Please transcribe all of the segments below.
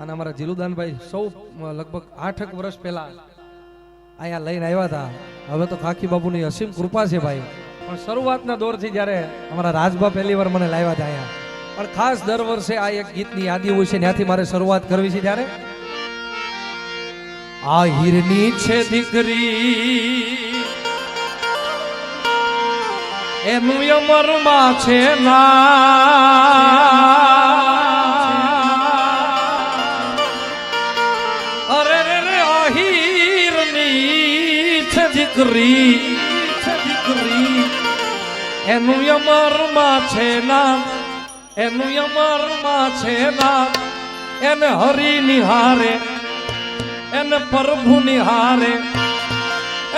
અને અમારા જીલુદાનભાઈ સૌ લગભગ 8 વર્ષ પહેલા અહીંયા લઈને આવ્યા હતા. હવે તો ખાખી બાપુની અસીમ કૃપા છે ભાઈ. પણ શરૂઆતના દોરથી જ્યારે અમારા રાજભા પહેલી વાર મને લાવ્યા હતા અહીંયા, પણ ખાસ દર વર્ષે આ એક ગીતની યાદી હોય છે, ત્યાંથી મારે શરૂઆત કરવી છે. ત્યારે આહિરની છે દીકરી એનું અમરમાં છે ના, અરે રે રે આહિરની છે દીકરી એનું અમરમાં છે નામ, એનું અમરમાં છે નામ. એને હરી નિહારે, એને પ્રભુ નિહારે,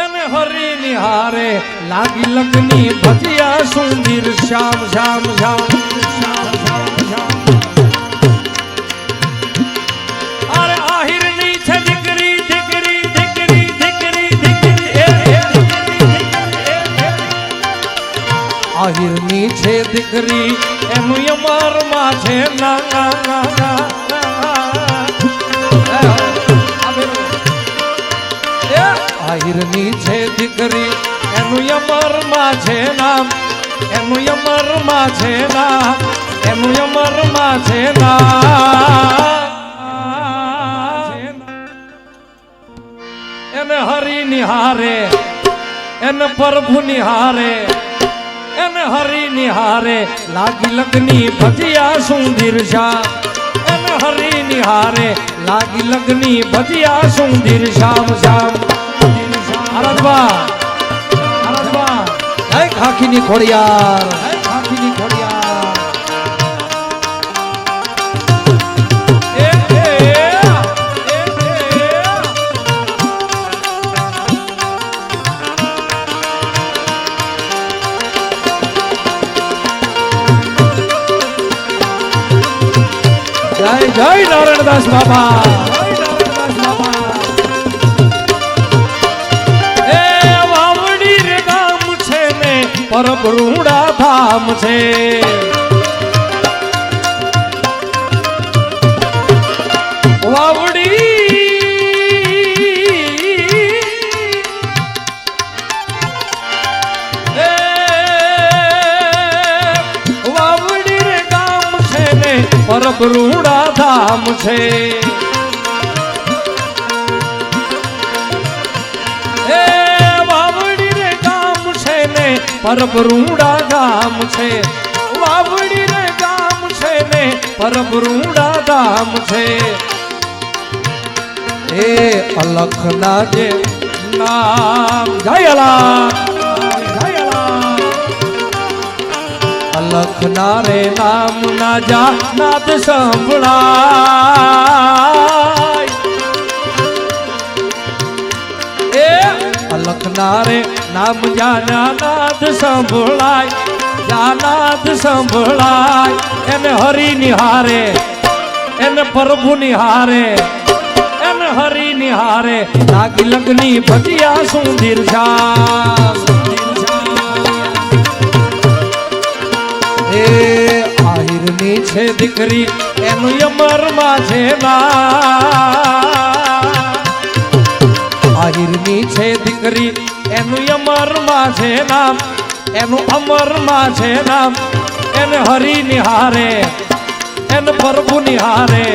એને હરી નિહારે લાગી લગની ભજિયા સુંદર શ્યામ શ્યામ શ્યામ શ્યામ શ્યામ શ્યામ. અરે આહિરની છે દીકરી દીકરી દીકરી દીકરી દીકરી આહિરની છે દીકરી એનું અમરમાં છે ના ના ના ના. આહિરની છે દીકરી એનું અમરમાં છે નામ, એનું અમરમાં છે નામ, એનું અમરમાં છે નામ. એને હરી નિહારે, એને પ્રભુ નિહારે, એને હરી નિહારે લાગી લગની ભજિયા સુંદર શ્યામ. એને હરી નિહારે લાગી લગની ભજિયા સુંદર શ્યામ શ્યામ. આરાધવા આરાધવા જય ખાખીની ખોડિયાર, જય ખાખીની ખોડિયાર. જય જય નારાયણદાસ બાબા, જય નારાયણદાસ બાબા. પરબરૂડા ધામ છે, વાવડી રે ગામ છે ને પરબરૂડા ધામ છે. પરબરૂડા ગામ છે, વાવડી રે ગામ છે ને પરબરૂડા ગામ છે. એ અલખના જે નામ જય અલખ, જય અલખ. અલખના રે નામ ના જા નાદ સંભળાય. એ અલખના રે નામ જાના નાદ સંભળાય, જાનાદ સંભળાય. એને હરી નિહારે, એને પ્રભુ નિહારે, એને હરી નિહારે લાગી લગની ભજિયા સુંદર શ્યામ. એ આહિરની છે દીકરી એનું અમરમાં છે ના, આહિરની છે દીકરી એનું અમરમાં છે નામ, એનું અમરમાં છે નામ. એને હરી નિહારે, એને પ્રભુ નિહારે,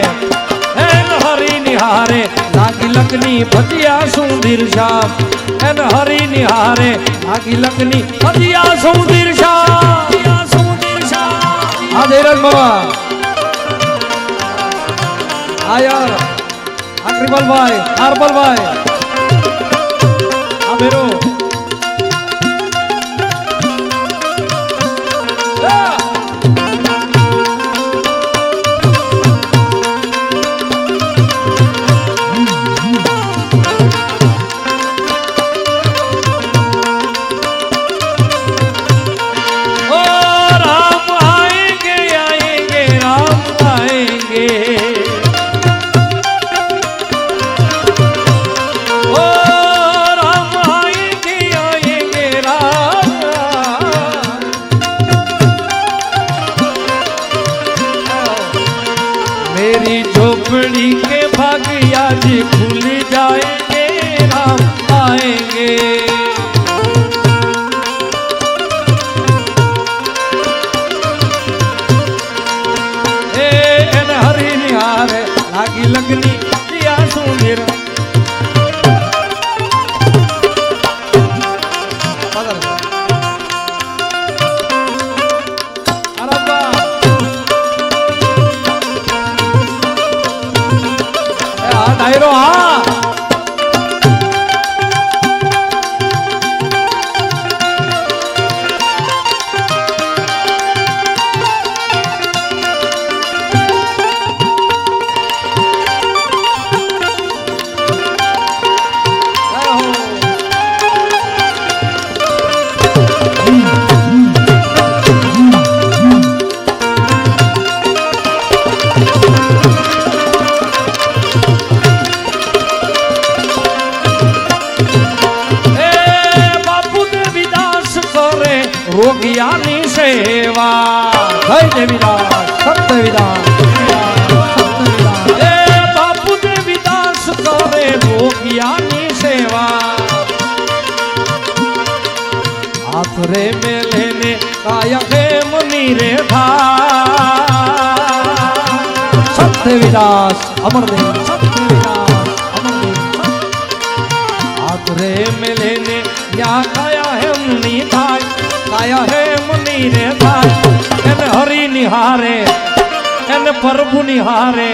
એને હરી નિહારે લાગી લગની ભજિયા સુંદર શ્યામ. એને હરી નિહારે લાગી લગની ભજિયા સુંદર શ્યામ, સુંદર શ્યામ. આ જયરાજ બાબા આ યાર આકરીબલભાઈ આરબલભાઈ આ બેરો के भाग्या जी खुल जाएंगे राम आएंगे। हरी निहारे लागी लगनी दिया सुंदर डायरो हाँ रोगियानी सेवा जय देवीदास सत देवीदास बापू देवीदास करे रोगियानी सेवा। हाथ रे में लेने काया के मुनि रे था सत देवीदास अमरदेव सत देवीदास अमरदेव। हाथ रे में लेने या काया है मुनि था आया है मुनि रे भाई एन हरि निहारे एन प्रभु निहारे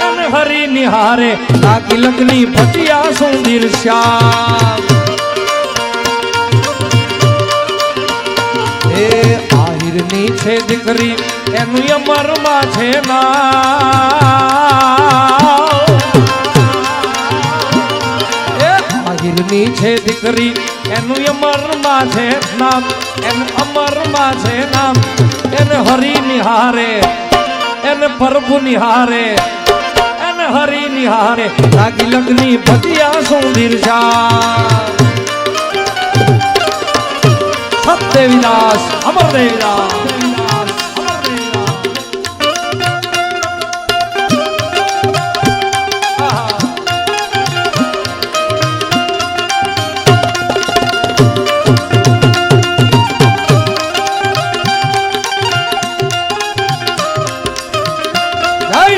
एन हरि निहारे लागी लगनी भटिया सुंदर श्याम। ए आहिर नीचे दिकरी एनु अमर माझे ना नीचे दिकरी एनु अमर माझे नाम एन अमर माझे नाम एन हरि निहारे एन प्रभु निहारे एन हरि निहारे लागी लगनी भटिया सुंदर श्याम। सत देवीदास अमर देवीदास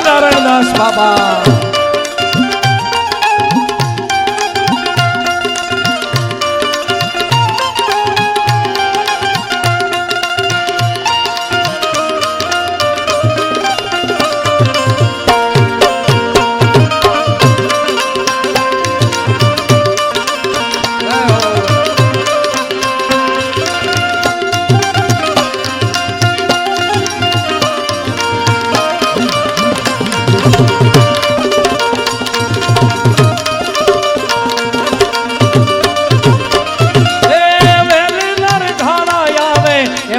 नारायणदास बाबा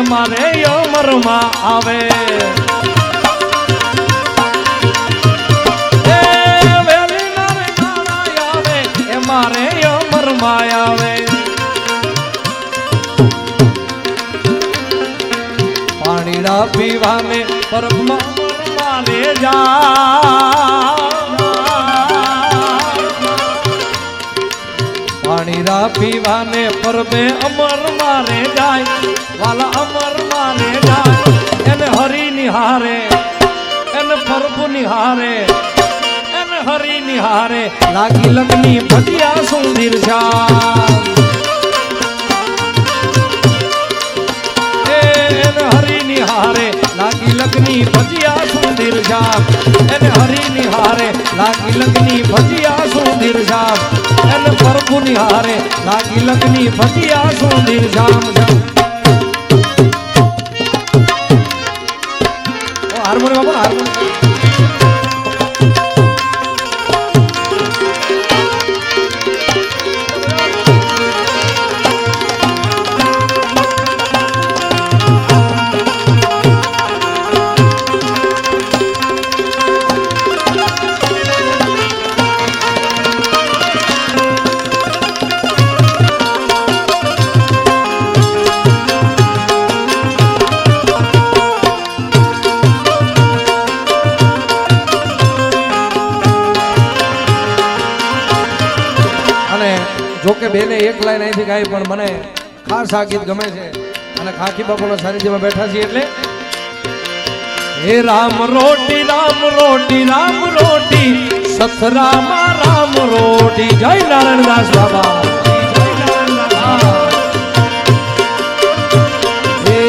मारे अमर मा आवे वेली नारे नारा आवे ए मारे अमर मा आवे। पानीड़ा पीवा में परम मारे जा पानीड़ा पीवा ने परबे अमर मारे जाय वाला अमर मारे जाय एन हरि निहारे एन प्रभु निहारे एन हरि निहारे लागी लगनी भटिया सुंदर श्याम। एन हरि निहारे लागी लगनी भटिया सुंदर श्याम एन हरि निहारे लागी लगनी भटिया सुंदर श्याम एन प्रभु निहारे लागी लगनी भटिया सुंदर श्याम। हारमोनियम बाबा हारमोनियम જોકે બેને એક લાઈન અહીંથી ગાઈ પણ મને ખાસ આ ગીત ગમે છે અને ખાખી બાપુના સાનિધ્યમાં બેઠા છીએ એટલે હે રામ રોટી રામ રોટી રામ રોટી સથરામાં રામ રોટી જય નારાયણદાસ બાબા હે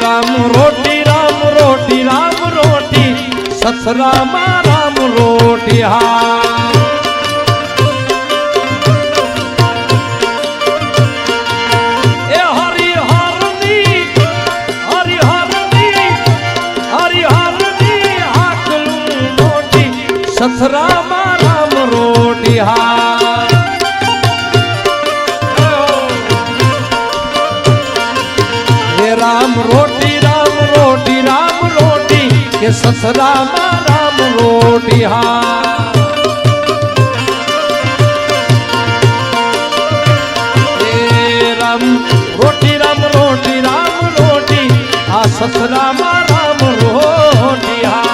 રામ રોટી રામ રોટી રામ રોટી સથરામાં રામ રોટી હા સથરામાં રામ રોટી હા હે રામ રોટી રામ રોટી રામ રોટી કે સથરામાં રામ રોટી હા હે રામ રોટી રામ રોટી રામ રોટી આ સથરામાં રામ રોટી હા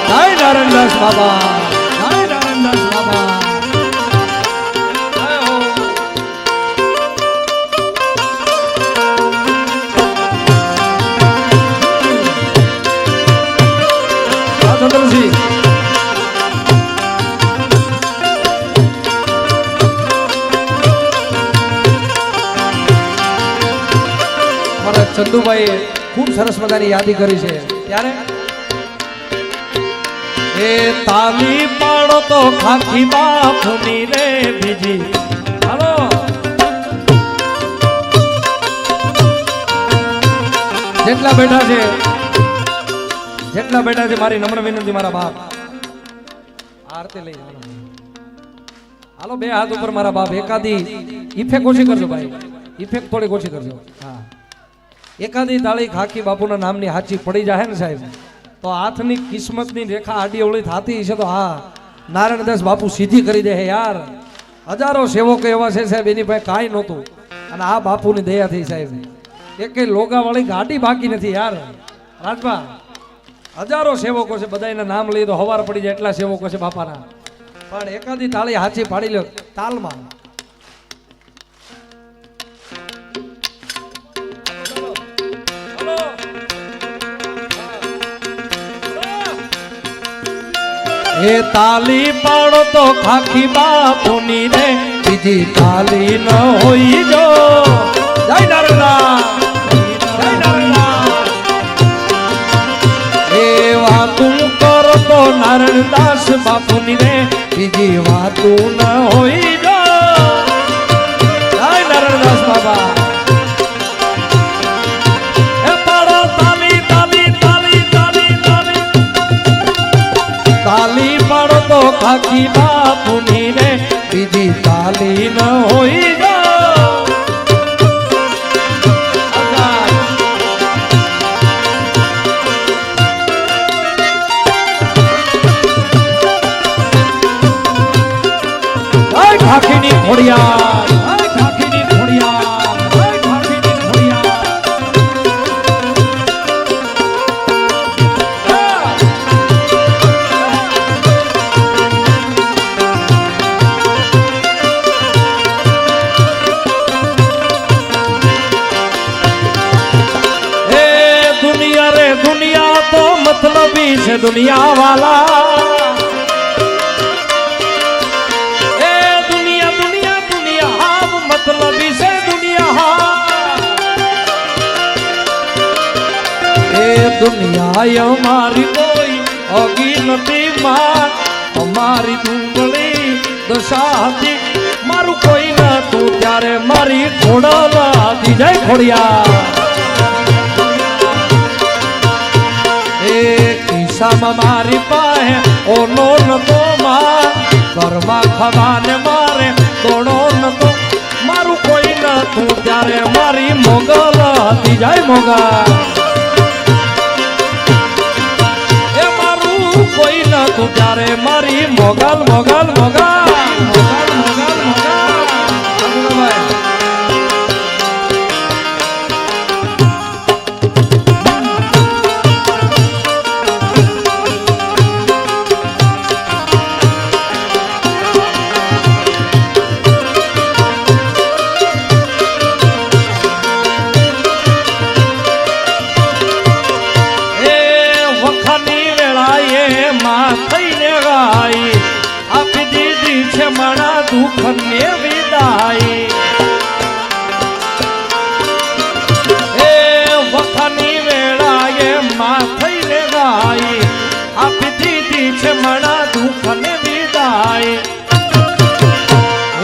જય નારાયણદાસ બાબા જય નારાયણદાસ બાબા ચંદ્રસિંહ મારા ચંદુભાઈએ ખૂબ સરસ મજાની યાદી કરી છે ત્યારે એ તાલી પાડો તો ખાખી બાપુની રે બીજી હાલો જેટલા બેઠા છે મારી નમ્ર વિનંતી મારા બાપ આરતી લઈ હાલો બે હાથ ઉપર મારા બાપ એકાદી ઇફેક્ટ ઓછી કરજો ભાઈ ઇફેક્ટ થોડી ઓછી કરજો હા એકાદી તાળી ખાખી બાપુના નામની હાચી પડી જાય ને સાહેબ તો હાથની કિસ્મતની રેખા આડી અવળી થતી છે તો હા નારાયણદાસ બાપુ સીધી કરી દે યાર હજારો સેવકો એવા છે સાહેબ એની પાસે કાંઈ નહોતું અને આ બાપુની દયા થઈ સાહેબ એકે લોગાવાળી ગાડી બાકી નથી યાર રાજભા હજારો સેવકો છે બધા એના નામ લઈ તો હવાર પડી જાય એટલા સેવકો છે બાપાના પણ એકાદી તાળી હાચી પાડી લો તાલમાં એ તાલી પાડો તો ખાખી બાપુની રે બીજી તાલી ન હોઈ જો જય નારાયણ એ વાતું કરો તો નારાયણદાસ બાપુની રે બીજી વાતું ન હોઈ જો જય નારાયણદાસ બાબા તાલી પાડો તો ખાખી બાપુની રે બીજી તાલી ન હોઈ ખાખીની ઘોડિયા ખાખીની ઘોડિયા ખાખીની ઘોડિયા मतलबी से दुनिया वाला ए दुनिया दुनिया दुनिया हम मतलबी से दुनिया ए दुनिया हमारी कोई होगी नती मां हमारी डूंगली दशाती मारू कोई न तू त्यारे मारी घोड़ा दी जय घोड़िया કિસ્સામાં મારી પાસે ઓનો નતો માં ઘરમાં ખવાને મારે દોડો નતો મારું કોઈ નતું ત્યારે મારી મોગલ હતી જાય મોગલ એ મારું કોઈ નતું ત્યારે મારી મોગલ મોગલ મોગલ મોગલ મોગલ મોગલ છે મારા દુઃખને વિદાય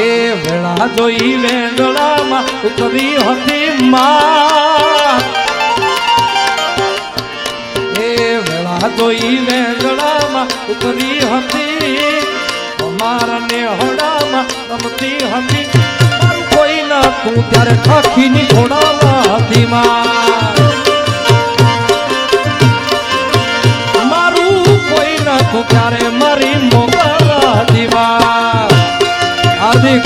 એ વેળા જોઈ વેંગળામાં ઉતરી હતી માં એ વેળા જોઈ વેંગળામાં ઉતરી હતી અમારા નેહડામાં રમતી હતી કોઈ ન તું ત્યારે ખાખીની ઘોડામાં હતી માં મારું કોઈ ન તું ત્યારે મારી મોગલ હતી માં હાર્દિક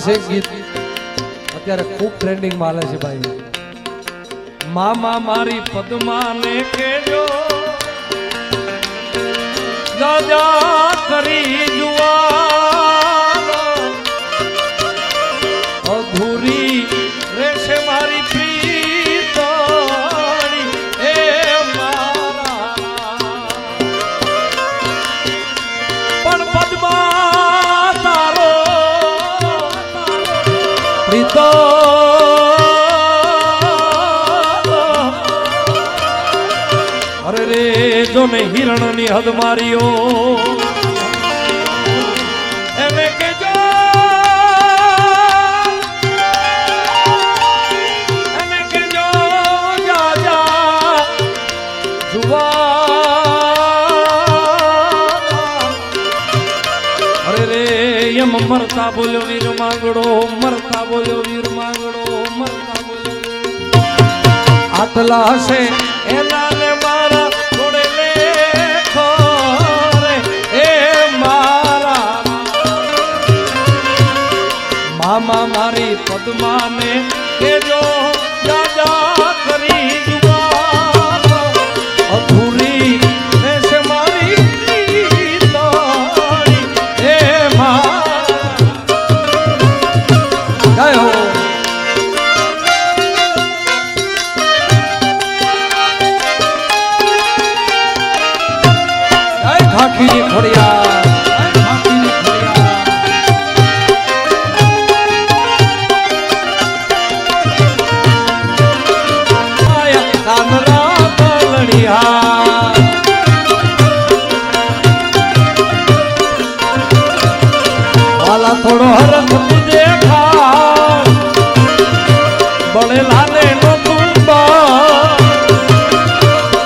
છે ગીત અત્યારે ખૂબ ટ્રેન્ડિંગમાં હાલે છે ભાઈ મામા મારી પદ્માને કેજો દાદા કરી જુવા અધૂરી રેશે મારી પ્રીતણી એ મારા પણ પદ્મા તારો પ્રીતો અરે રે જો ને હિરણની હદ માર્યો એને કેજો એને કેજો જા જા જુવા અરે રે એમ મરતા બોલ્યો વીર માંગડો મરતા બોલ્યો વીર માંગડો મરતા બોલ્યો આટલા હશે એના ને મારા થોડે લેખો રે એ મારા મામા મારી પદ્માને કેજો દાદા કરી જુવા અધૂરી રહેશે મારી પ્રીતણી એ મારા જય હો ખાખીની ખોડિયા ખાખીની ખોડિયા આયા કાનરા તલડિયા વાલા થોડો હરખ તુજે ખા બળેલા ને નો તુંબા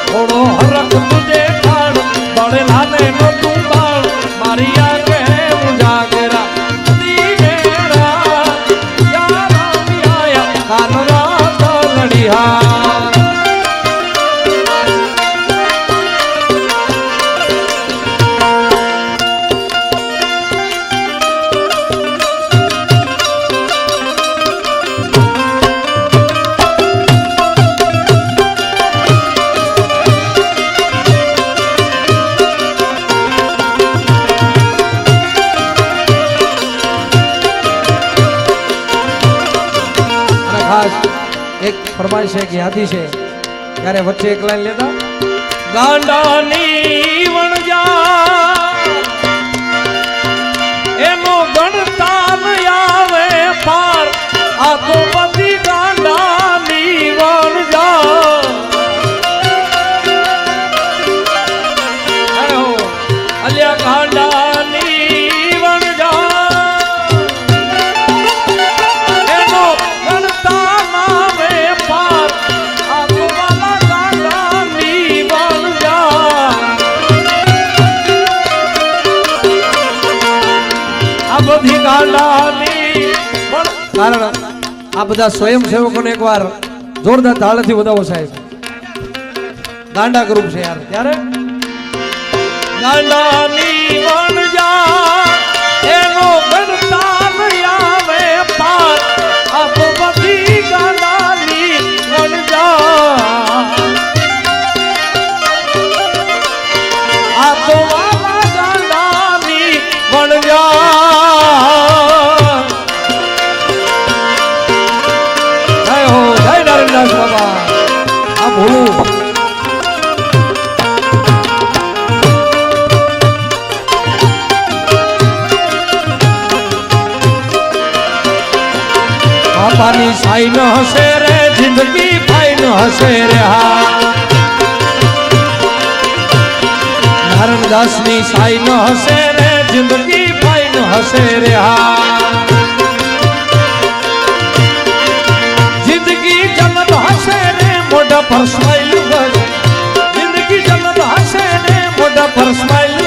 થોડો હરખ તુજે ખાડ બળેલા ને નો તુંબા મારી આગે ઉજાગરા દીવેરા યારા આયા કાનરા તલડિયા એક ફરમાઈશ છે કે યાદી છે ત્યારે વચ્ચે એક લાઈન લેતા ગાંડાની વણજા એનો ગણતા ન આવે પાર આ તો બધી ગાંડાની વણજા અલ્યા ગાંડાની વણજા એનો ગણતા નામે પાર આ તો વાલા ગાંડાની વણજા આ બધી ગાંડાની કારણ આ બધા સ્વયંસેવકોને એકવાર જોરદાર તાળથી વધાવો સાહેબ ગાંડા ગ્રુપ છે યાર ત્યારે ગાંડાની વણજા એનો ગણતા ન આવે પાર આ તો બધી ગાંડાની વણજા આ તો વાલા ગાંડાની વણજા નારાયણ બાબા આ ભૂલું બાપાની સાઈ ન હશે રે જિંદગી ફાઈ ન હશે રે હા નારાયણદાસ ની સાઈ ન હશે રે જિંદગી ફાઈ ન હશે રે હા જિંદગી જન્નત હશે રે મોઢા પર સ્માઈલ હશે જિંદગી જન્નત હશે રે મોઢા પર સ્માઈલ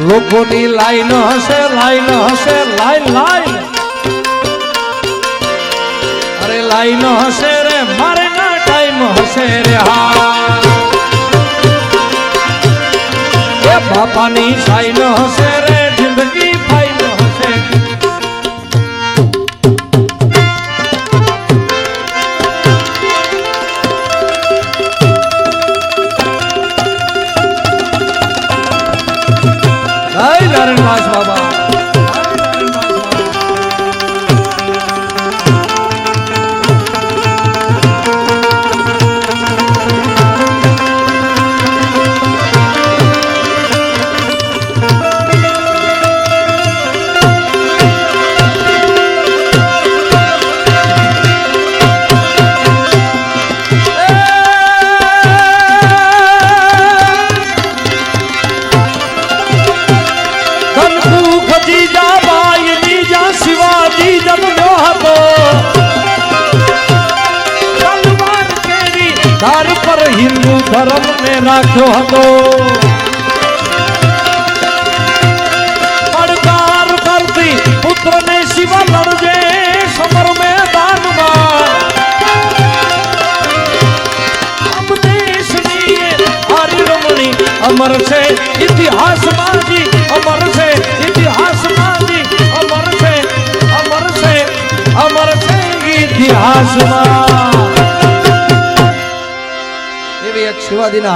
લોકોની લાઈન હશે લાઈન હશે લાઈન લાઈન અરે લાઈન હશે રે મારે ના ટાઈમ હશે રે હા એ બાપાની સાઈ ન હશે રે જિંદગી ફાઈ ન હશે નારાયણદાસ બાબા हिंदू धर्म ने राख्यो हतो પડકાર કરતી પુત્ર ને શિવા લડજે સમર મેદાન માં અબ દેશની હરી રમણી અમર છે ઇતિહાસ માંજી અમર છે ઇતિહાસ માંજી અમર છે અમર છે અમર છે ઇતિહાસ માં શિવાજીના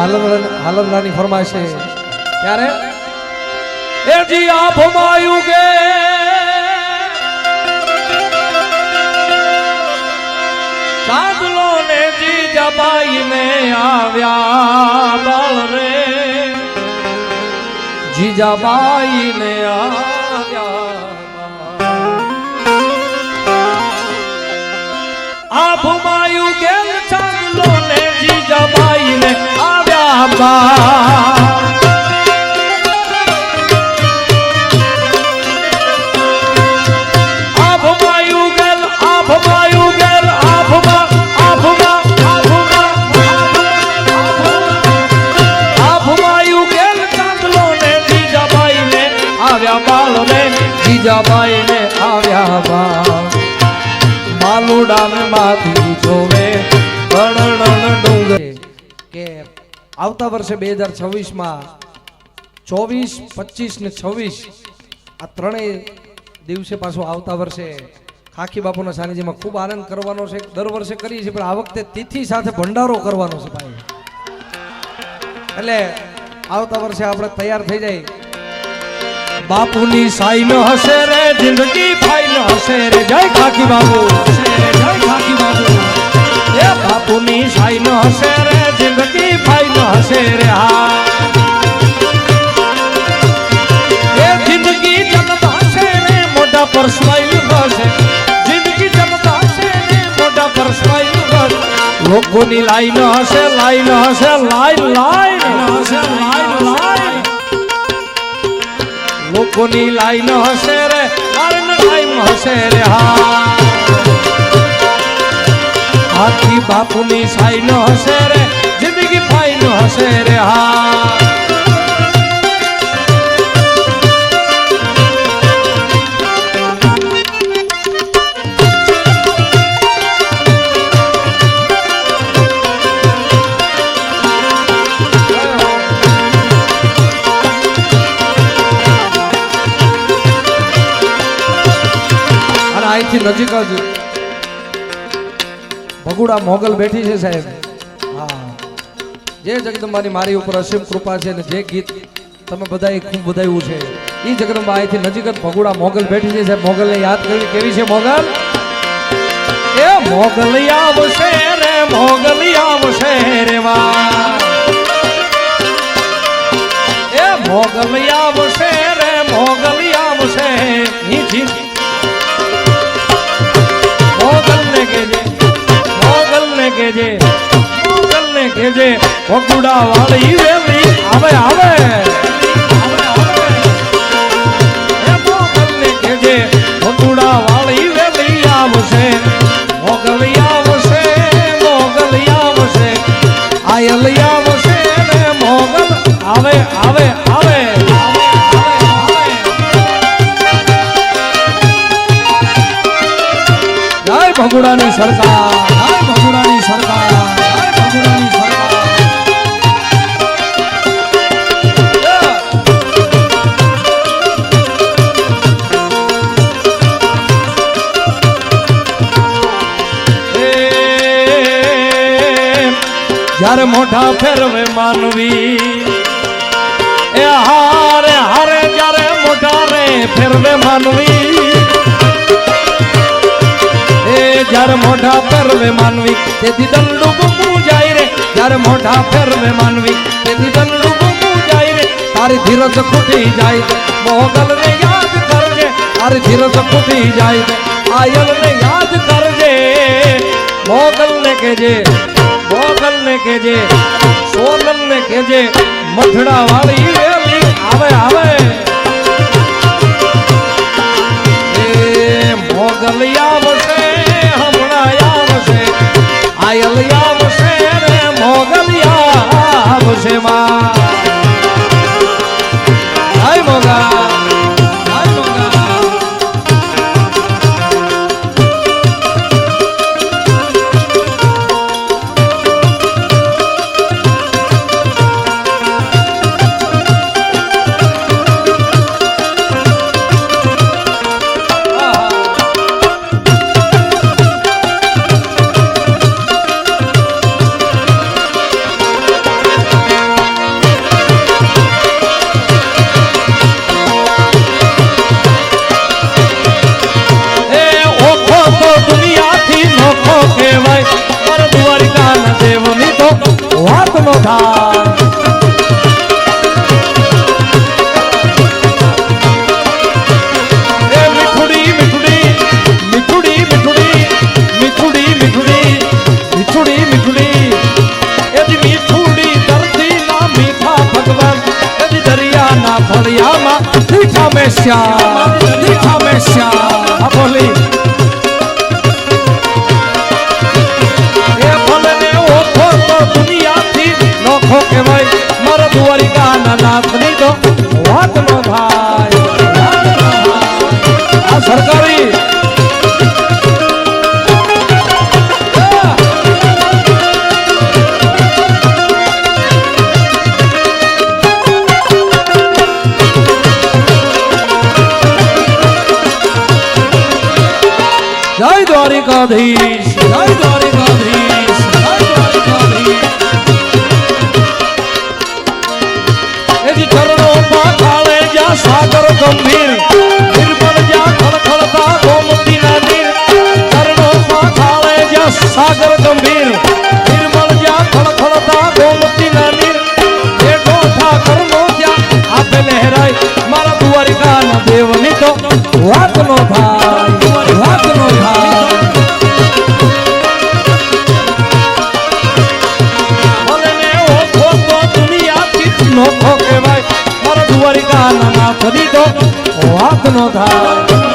હાલરડાની ફરમાય છે ત્યારે એ જી આભમાં ગે સાધલો ને જી જબાઈ ને આવ્યા બાળ રે જીજાબાઈ ને આવ્યા આભમાં ગેલ ચાંદલો ને જીજાબાઈ ને આવ્યા બા જીજાબાઈ ને આવ્યા બા માલુડા ને માથી જોવે ડુંગર કે આવતા વર્ષે 2026 માં 24, 25 ને 26 આ ત્રણેય દિવસે પાછો આવતા વર્ષે ખાખી બાપુના સાનિધ્યમાં ખૂબ આનંદ કરવાનો છે. દર વર્ષે કરીએ છીએ પણ આ વખતે તિથિ સાથે ભંડારો કરવાનો છે ભાઈ. એટલે આવતા વર્ષે આપણે તૈયાર થઈ જાય. બાપુની સાઈ ન હશે રે જિંદગી ફાઈ ન હશે રે જય ખાખી બાપુ જય ખાખી બાપુ એ બાપુની સાઈ ન હશે રે જિંદગી ફાઈ ન હશે રે હા એ જિંદગી જન્નત હશે રે મોઢા પર સ્માઈલ હશે જિંદગી જન્નત હશે રે મોઢા પર સ્માઈલ હશે લોકોની લાઈન હશે લાઈન હશે લાઈન લાઈન હશે લાઈન લાઈન લોકોની લાઈન હશે રે લાઈન ટાઈમ હશે રે હા હાથી બાપુની સાઈન હશે રે જિંદગી ફાઈન હશે રે હા નજીક જ ભગુડા મોગલ બેઠી છે સાહેબ. હા જે જગદંબાની મારી ઉપર અસીમ કૃપા છે ને જે ગીત તમે બધાએ ખૂબ બધાયું છે એ જગદંબા અહીંથી નજીક જ ભગુડા મોગલ બેઠી છે સાહેબ. મોગલને યાદ કરવી કેવી છે મોગલ એ મોગલ આવશે રે મોગલી આવશે રેવા એ મોગલી આવશે રે મોગલી આવશે મોગલ ને કેજે મોગલ ને કેજે ભગુડા વાળી વેલી આવે આવે મોગલ ને કેજે ભગુડા વાળી વેલી આવશે મોગલી આવશે આયલી આવશે ને મોગલ આવે આવે આવે જય ભગુડાની સરકાર જય ભગુડાની સરકાર જય ભગુડાની સરકાર જ્યારે મોઢા ફેરવે માનવી એ હારે હારે જ્યારે મોઢા રે ફેરવે માનવી જ્યારે મોઢા ફેરવે માનવી તેથી દંડુ ગુમું જાય રે જ્યારે મોઢા ફેરવે માનવી તેથી દંડુ ગુમું જાય રે તારી ધીરજ ખૂટી જાય મોગલ ને યાદ કરજે તારી ધીરજ ખૂટી જાય આયલ ને યાદ કરજે મોગલ ને કેજે સોનલ ને કેજે મઠડા વાળી વેલી આવે આવે મોગલ આવશે આયલ આવશે રે મોગલ આવશે માં જય મોગા વાત નો થાય એ મીઠુડી મીઠુડી મીઠુડી મીઠુડી મીઠુડી મીઠુડી મીઠુડી મીઠુડી એજી મીઠુડી ધરતી ના મીઠા ભગવાન એજી દરિયા ના ફળિયામાં મીઠા મેશ્યા આ બોલી નોખો કહેવાય મારા દ્વારિકા ના નાથ ની તો વાત નો થાય આ સરકારી જય દ્વારિકાધીશ જય દ્વારિકાધીશ જય દ્વારિકાધીશ ચરણો પાખાળે જ્યાં સાગર ગંભીર નિર્મલ જ્યાં ખળખળતા ગોમતી ના નીર ચરણો પાખાળે જ્યાં સાગર ગંભીર નિર્મલ જ્યાં ખળખળતા ગોમતી ના નીર બેઠો ઠાકર નો ત્યાં આપે લહેરાય મારા દ્વારિકા ના દેવની તો વાત નો થાય વાત નો થાય નોખો કહેવાય મારા દ્વારિકા ના નાથ ની તો વાત નો થાય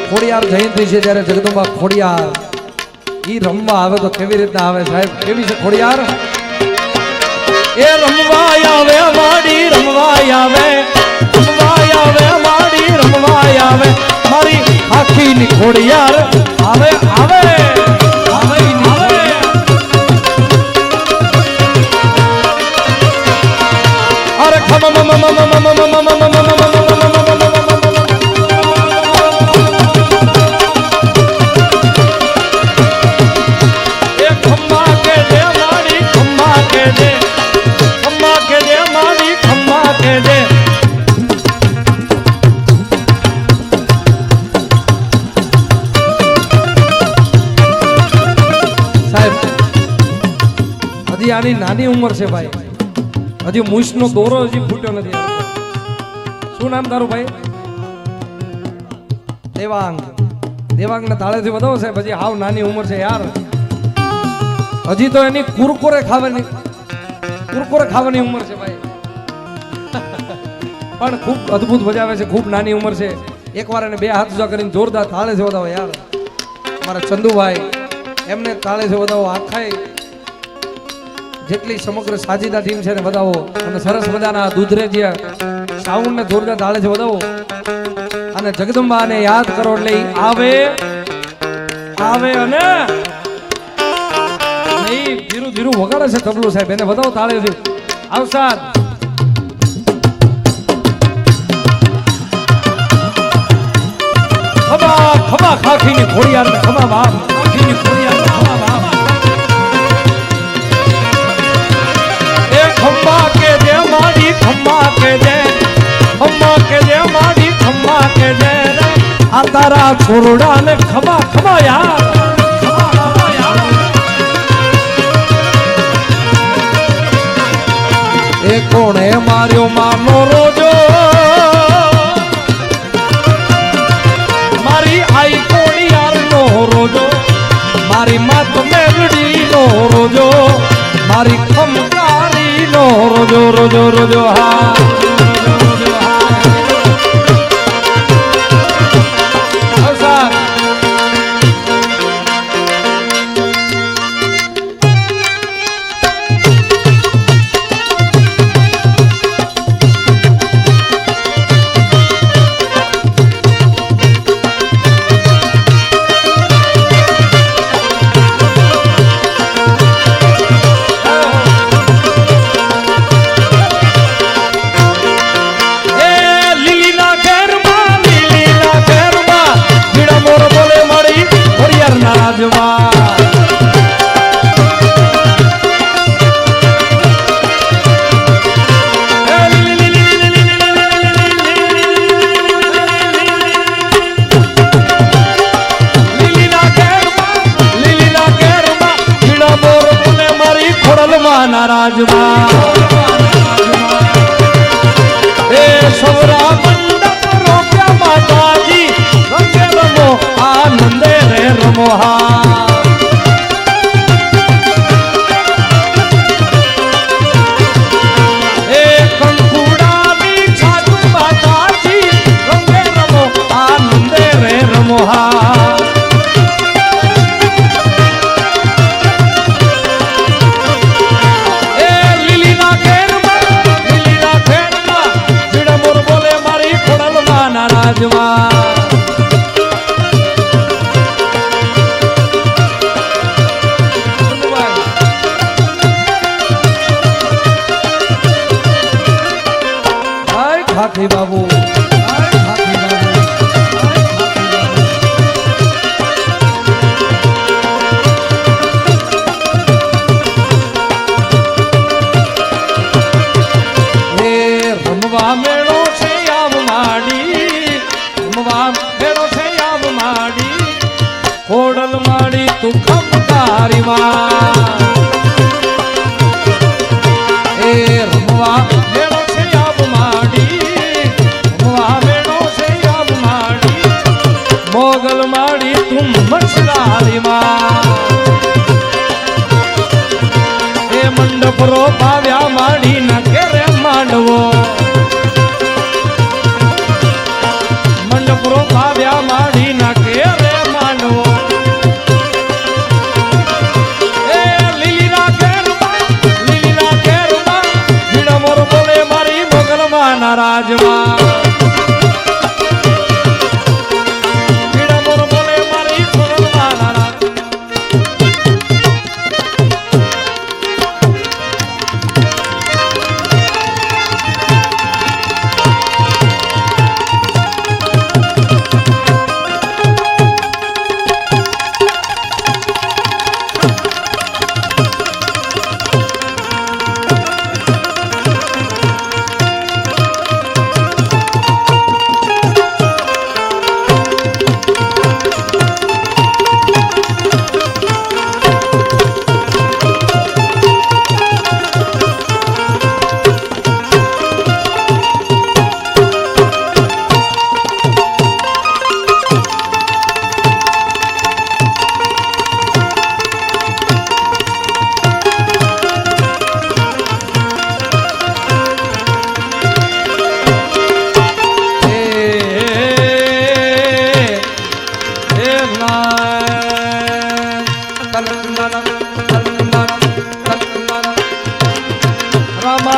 ખોડિયાર જયંતિ છે ત્યારે જગદંબા ખોડિયાર ઈ રમવા આવે તો કેવી રીતના આવે સાહેબ? કેવી છે ખોડિયાર? એ રમવા આવે માડી રમવા આવે, રમવા આવે માડી રમવા આવે, મારી આખી ની ખોડિયાર આવે આવે આવે આવે. અરે ખમ આની નાની ઉંમર છે ભાઈ, હજી મૂછનો દોરો હજી ફૂટ્યો નથી. શું નામ તારું ભાઈ? દેવાંગ. દેવાંગ ને તાળેથી વધાવો છે. હજી હાવ નાની ઉંમર છે યાર. હજી તો એની કુરકુરે ખાવાની ઉંમર છે ભાઈ. પણ ખૂબ અદ્ભુત મજા આવે છે. ખૂબ નાની ઉંમર છે. એકવાર એને બે હાથ ઉજા કરીને જોરદાર તાળેથી વધાવો યાર. મારા ચંદુભાઈ એમને તાળેથી વધાવો. આખાય જેટલી સમગ્ર સાજીદા ટીમ છે ને બતાવો. અને સરસ મજાના દૂધરેજીયા સાઉન્ડ ને જોરદાર તાળે છે બતાવો. અને જગદંબાને યાદ કરો એટલે આવે આવે અને નહીં ધીરું ધીરું વગાડે છે તબલું સાહેબ. એને બતાવો તાળે છે. આવસાદ ખબા ખબા ખાખીની ખોડિયાર ને ખબા બાપ ખાખીની ખોડિયાર ને ખબા બાપ. ખમ્મા કે દે માડી ખમ્મા કે દે, ખમ્મા કે દે માડી ખમ્મા કે દે, આ તારા છોરડા ને ખમા ખમા યાર, ખમા ખમા યાર. એ કોણે માર્યો માનો રોજો, મારી આઈ કોણી યાર નો રોજો, મારી માત મેલડી નો રોજો, મારી ખમકારી નો રોજો રોજો રોજો હા. રાજમાં એ સૌરા મંડપ રોક્યા માતાજી, રંગે રમો આનંદે રે રમો હા. એ કંકુડાની છાતુ માતાજી, રંગે રમો આનંદે રે રમો હા. ખાખી બાબુ રમવા મેળો છે આવ માડી, રમવા મેળો છે આવ માડી, ખોડલ માડી તું ખમકારી માં. એ રમવા મેળો છે આવ માડી, રમવા મેળો છે આવ માડી, મોગલ માડી તું મછલારી માં. એ મંડપ રો પાવ્યા માડી ના કેરે માંડવો, મંડપ રો પાવ્યા માડી ના કેરે માંડવો. રાજમાં પીડા મોર બોલે મારી સોનલમાં નાના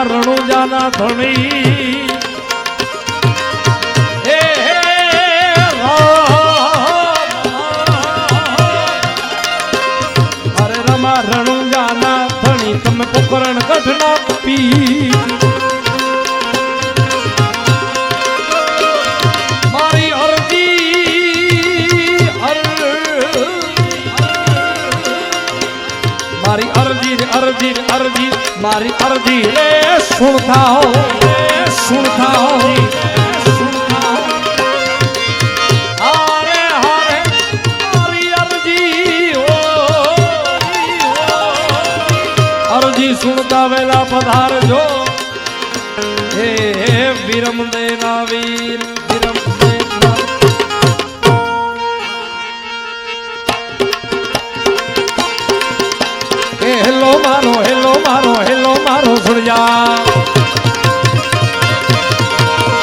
રણુજાના ધણી અરે રમા રણુજાના ધણી તમે પોકરણ ગઢના પી મારી અરજી મારી અરજી મારી અરજી રે સુણતા હો હારે હારે મારી અરજી સુણતા વેલા પધારજો હે વિરમ દેના વીર વિરમ દેના હેલો મારો સુણજા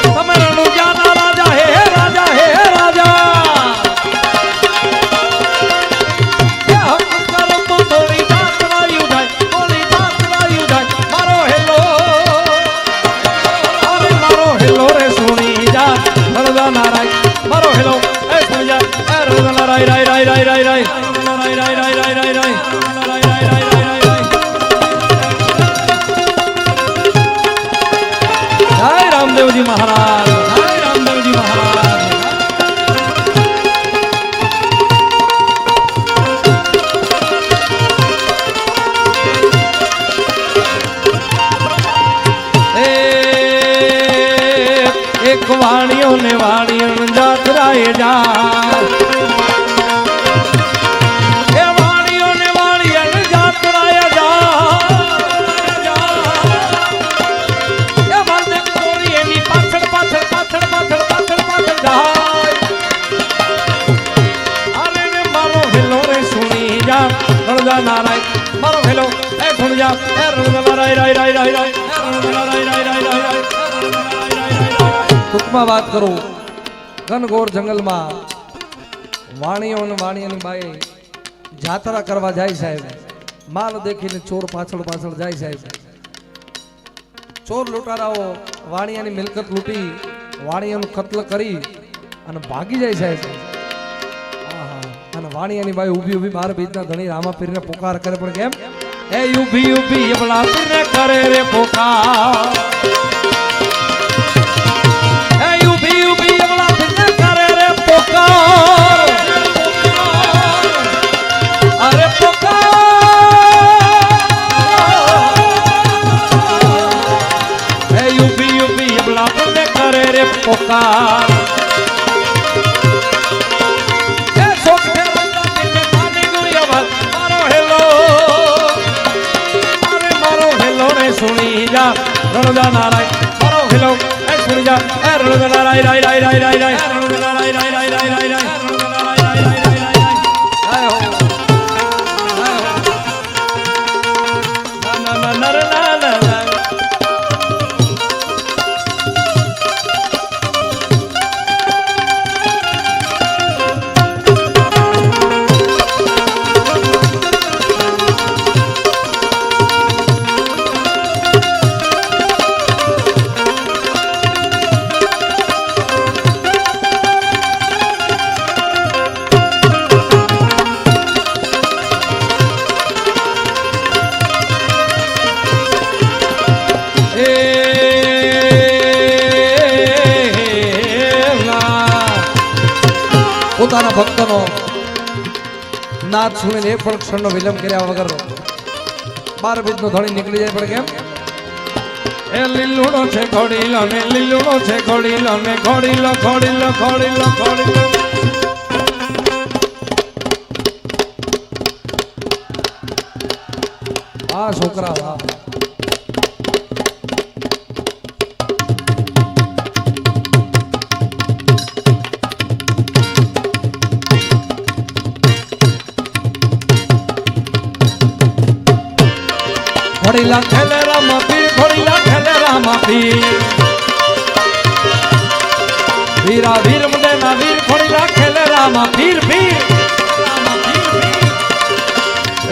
તમે રણુજાના રાજા હે રાજા હમ કરમ તો થોડી જાત વાયુ જાય મારો હેલો અરે મારો હેલો રે સુણી જા રણુજાના રાય મારો હેલો એ સુણી જા એ રણુજાના રાય રાય રામદેવજી મહારાજ એક વાણીઓ ને વાણીઓ જાત્રાએ જા નારાય મારો હેલો એ સુણ જા એ રાય ટૂંકમાં વાત કરું ઘનઘોર જંગલમાં વાણીઓ અને વાણીઓની બાઈ જાત્રા કરવા જાય સાહેબ માલ દેખીને ચોર પાછળ જાય સાહેબ ચોર લૂંટારાઓ વાણિયાની મિલકત લૂંટી વાણિયાનું કત્લ કરી અને ભાગી જાય સાહેબ અને વાણિયાની બાઈ ઊભી બાર બીજના ધણી રામા પીરને પોકાર કરે પણ કેમ એ ઊભી એવલા પીરને કરે રે પોકાર એ ઊભી એવલા પીરને કરે રે પોકાર અરે પોકાર એ ઊભી એવલા પીરને કરે રે પોકાર સુણી જા રણુજા નારાય મારો હેલો એ સુણી જા એ રણુજા નારાય રાય રણુજા નારાય ભક્તનો નાદ સુણીને એક પણ ક્ષણનો વિલંબ કર્યા વગર 12 બીજનો ધણી નીકળી જાય પણ કેમ એ લીલુડો છે ઘોડીલો ને લીલુડો છે ઘોડીલો ને ઘોડીલો ઘોડીલો ઘોડીલો ઘોડીલો આ છોકરા વાહ ઘોડીલા ખેલે રામા પીર ઘોડીલા ખેલે રામા પીર વીરા વીર મુંડેના વીર ઘોડીલા ખેલે રામા પીર પીર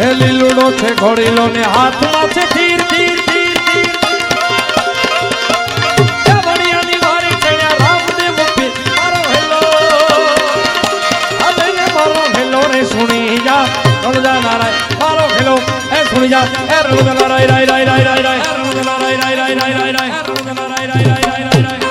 એ લીલુડો છે ઘોડીલો ને હાથમાં છે તીર તીર તીર તીર ચાવડિયાની વારી ચણ્યા રામદેવ પીર મારો હેલો અબેને મારો હેલો રે સુણી જા રણજા નારાય મારો હેલો એ સુણી જા એ રણજા નારાય રાય રાય રાય રાય રાય રણજા નારાય રાય રાય રાય રાય રાય રણજા નારાય રાય રાય રાય રાય રાય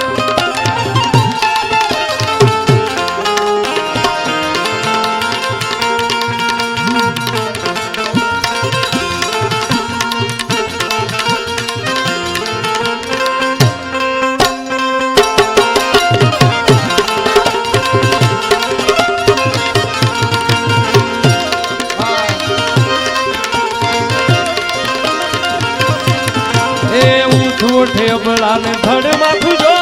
ઉઠે અબળાને ધડ માથું જો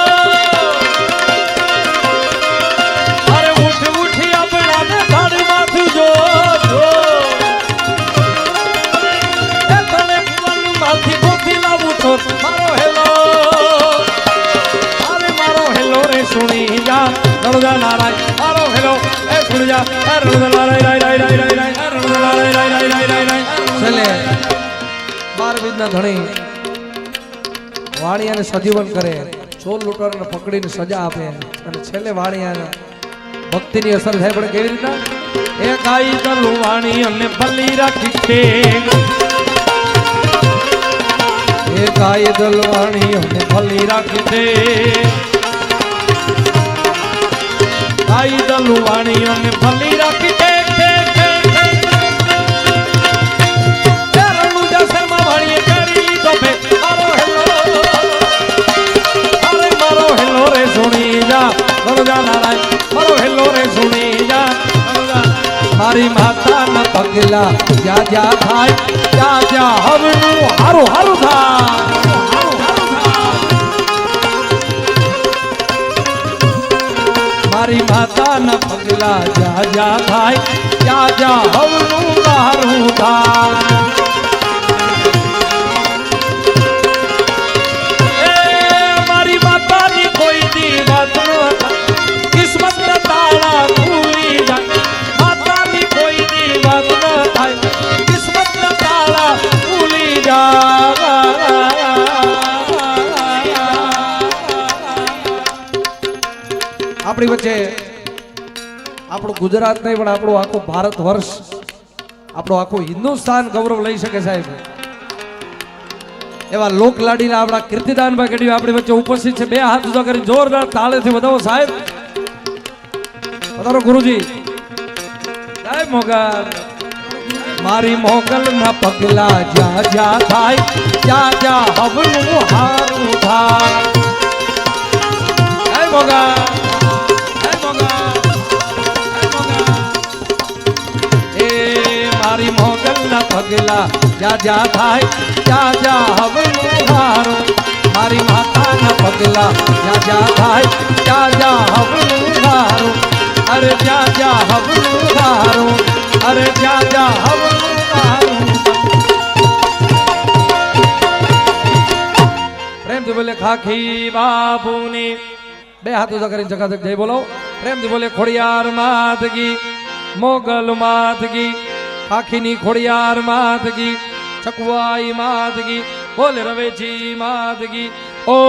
અરે ઉઠ ઉઠી અબળાને ધડ માથું જો એ તને માંથી ગોતી લાવું તો મારો હેલો અરે મારો હેલો રે સુણી જા રણજા નારાય મારો હેલો એ સુણી જા રણજા નારાય રાય રાય રાય રાય રાય રણજા નારાય રાય રાય રાય રાય રાય છેલ્લે 12 બીજના ધણી વાણિયાને સજીવન કરે ચોર લૂંટવાને પકડીને સજા આપે અને છેલ્લે વાણિયાને ભક્તિની અસર થાય પણ કેવી રીતના એ ગાઈ દલું વાણી અને ભલી રાખી છે એ ગાઈ દલ વાણી અને ભલી રાખી છે ગાઈ દલું વાણી અને ભલી રાખી છે મારી માતા ના પગલા જ્યાં જ્યાં થાય ત્યાં ત્યાં હવનું હારું હારું થાય મારી માતા ના પગલા જ્યાં જ્યાં થાય ત્યાં ત્યાં હવનું હારું થાય મારી માતાની કોઈ દી વાત ન કિસ્મત ના તાળા ખુલી જાય કિસ્મત ના તાળા ખુલી જા આપણી વચ્ચે આપણું ગુજરાત નહીં પણ આપણું આખું ભારત વર્ષ આપણું આખું હિન્દુસ્તાન ગૌરવ લઈ શકે સાહેબ એવા લોકલાડીના આપણા કીર્તિદાનભાઈ ગઢવી આપણી વચ્ચે ઉપસ્થિત છે 2 હાથ ઊંચા કરી જોરદાર તાળીથી વધાવો સાહેબ વધારો ગુરુજી સાહેબ મોગલ મારી મોગલ ના પગલા જ્યાં જ્યાં થાય ત્યાં ત્યાં હવનું હારું થાય હે મોગલ હે મોગલ હે મોગલ એ મારી મોગલ ના પગલા જ્યાં જ્યાં થાય ત્યાં ત્યાં હવનું હારું મારી માતા ના પગલા જ્યાં જ્યાં થાય ત્યાં ત્યાં હવનું હારું અરે જ્યાં જ્યાં હવનું હારું અરે જ્યાં જ્યાં હવનું હારું પ્રેમથી બોલે ખાખી બાપુની 2 હાથ ઊંચા કરીને જગાજગ જય બોલો પ્રેમથી બોલે ખોડિયાર માત કી મોગલ માત કી ખાખીની ખોડિયાર માત કી ચકવાઈ માત કી બોલે રવેજી માત કી